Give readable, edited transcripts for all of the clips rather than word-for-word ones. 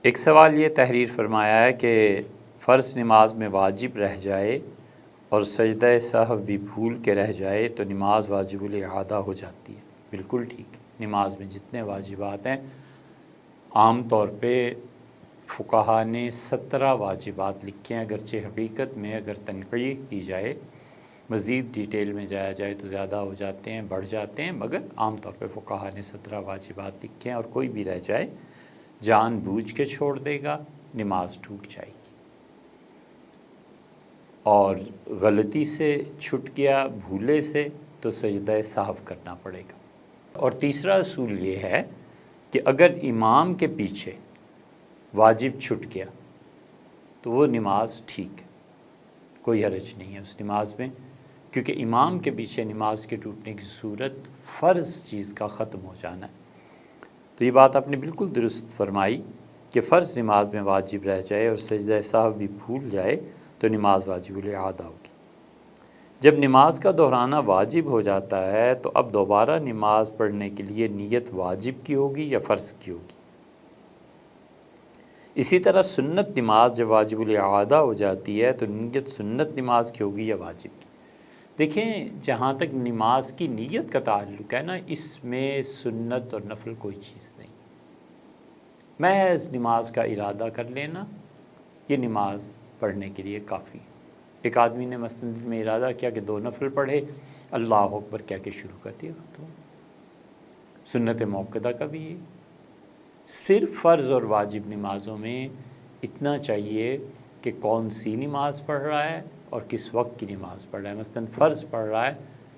ایک سوال یہ تحریر فرمایا ہے کہ فرض نماز میں واجب رہ جائے اور سجدہ سہو بھی بھول کے رہ جائے تو نماز واجب الاعادہ ہو جاتی ہے۔ بالکل ٹھیک، نماز میں جتنے واجبات ہیں عام طور پہ فقہا نے 17 واجبات لکھے ہیں، اگرچہ حقیقت میں اگر تنقیح کی جائے مزید ڈیٹیل میں جایا جائے تو زیادہ ہو جاتے ہیں، بڑھ جاتے ہیں، مگر عام طور پہ فقہا نے 17 واجبات لکھے ہیں، اور کوئی بھی رہ جائے جان بوجھ کے چھوڑ دے گا نماز ٹوٹ جائے گی، اور غلطی سے چھٹ گیا بھولے سے تو سجدہ سہو کرنا پڑے گا۔ اور تیسرا اصول یہ ہے کہ اگر امام کے پیچھے واجب چھٹ گیا تو وہ نماز ٹھیک ہے، کوئی حرج نہیں ہے اس نماز میں، کیونکہ امام کے پیچھے نماز کے ٹوٹنے کی صورت فرض چیز کا ختم ہو جانا ہے۔ تو یہ بات آپ نے بالکل درست فرمائی کہ فرض نماز میں واجب رہ جائے اور سجدہ سہو بھی بھول جائے تو نماز واجب الاعادہ ہوگی۔ جب نماز کا دہرانا واجب ہو جاتا ہے تو اب دوبارہ نماز پڑھنے کے لیے نیت واجب کی ہوگی یا فرض کی ہوگی۔ اسی طرح سنت نماز جب واجب الاعادہ ہو جاتی ہے تو نیت سنت نماز کی ہوگی یا واجب کی۔ دیکھیں، جہاں تک نماز کی نیت کا تعلق ہے نا، اس میں سنت اور نفل کوئی چیز نہیں، محض نماز کا ارادہ کر لینا یہ نماز پڑھنے کے لیے کافی ہے۔ ایک آدمی نے مثلاً دل میں ارادہ کیا کہ 2 نفل پڑھے، اللہ اکبر کہہ کے شروع کر دیا، ختم۔ سنت موقدہ کا بھی یہ، صرف فرض اور واجب نمازوں میں اتنا چاہیے کہ کون سی نماز پڑھ رہا ہے اور کس وقت کی نماز پڑھ رہا ہے۔ مثلاً فرض پڑھ رہا ہے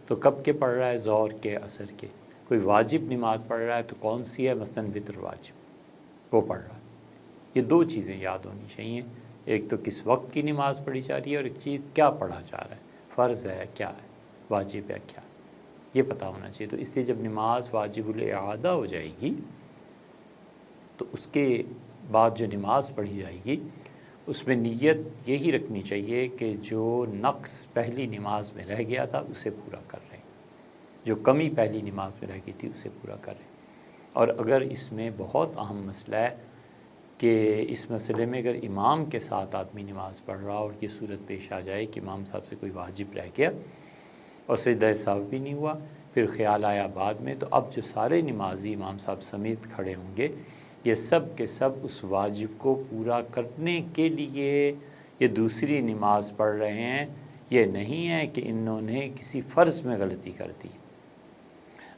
تو کب کے پڑھ رہا ہے؟ ظہر کے، عصر کے۔ کوئی واجب نماز پڑھ رہا ہے تو کون سی ہے؟ مثلاً وتر واجب، وہ پڑھ رہا ہے۔ یہ 2 چیزیں یاد ہونی چاہیے، ایک تو کس وقت کی نماز پڑھی جا رہی ہے، اور ایک چیز کیا پڑھا جا رہا ہے، فرض ہے کیا ہے، واجب ہے کیا ہے، یہ پتہ ہونا چاہیے۔ تو اس لیے جب نماز واجب الاعادہ ہو جائے گی تو اس کے بعد جو نماز پڑھی جائے گی اس میں نیت یہی رکھنی چاہیے کہ جو نقص پہلی نماز میں رہ گیا تھا اسے پورا کر رہے ہیں، جو کمی پہلی نماز میں رہ گئی تھی اسے پورا کر رہے ہیں۔ اور اگر اس میں بہت اہم مسئلہ ہے کہ اس مسئلے میں اگر امام کے ساتھ آدمی نماز پڑھ رہا اور یہ صورت پیش آ جائے کہ امام صاحب سے کوئی واجب رہ گیا اور سجدہ سہو بھی نہیں ہوا، پھر خیال آیا بعد میں، تو اب جو سارے نمازی امام صاحب سمیت کھڑے ہوں گے یہ سب کے سب اس واجب کو پورا کرنے کے لیے یہ دوسری نماز پڑھ رہے ہیں، یہ نہیں ہے کہ انہوں نے کسی فرض میں غلطی کر دی۔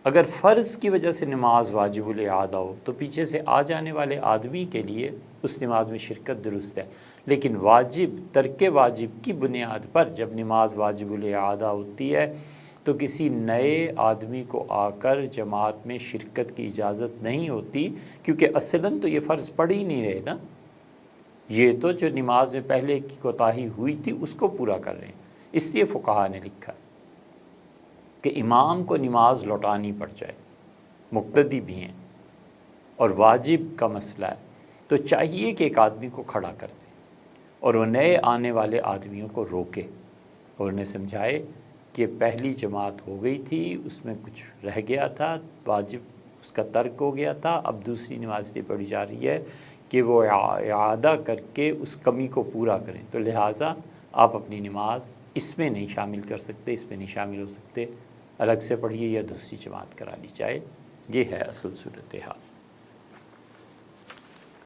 اگر فرض کی وجہ سے نماز واجب الاعادہ ہو تو پیچھے سے آ جانے والے آدمی کے لیے اس نماز میں شرکت درست ہے، لیکن واجب، ترک واجب کی بنیاد پر جب نماز واجب الاعادہ ہوتی ہے تو کسی نئے آدمی کو آ کر جماعت میں شرکت کی اجازت نہیں ہوتی، کیونکہ اصلاً تو یہ فرض پڑھ ہی نہیں رہے نا، یہ تو جو نماز میں پہلے کی کوتاہی ہوئی تھی اس کو پورا کر رہے ہیں۔ اس لیے فقہا نے لکھا کہ امام کو نماز لوٹانی پڑ جائے، مقتدی بھی ہیں اور واجب کا مسئلہ ہے تو چاہیے کہ ایک آدمی کو کھڑا کر دے اور وہ نئے آنے والے آدمیوں کو روکے اور انہیں سمجھائے کہ پہلی جماعت ہو گئی تھی، اس میں کچھ رہ گیا تھا، واجب اس کا ترک ہو گیا تھا، اب دوسری نماز یہ پڑھی جا رہی ہے کہ وہ اعادہ کر کے اس کمی کو پورا کریں، تو لہٰذا آپ اپنی نماز اس میں نہیں شامل کر سکتے، اس میں نہیں شامل ہو سکتے، الگ سے پڑھیے یا دوسری جماعت کرا لی جائے۔ یہ ہے اصل صورتحال۔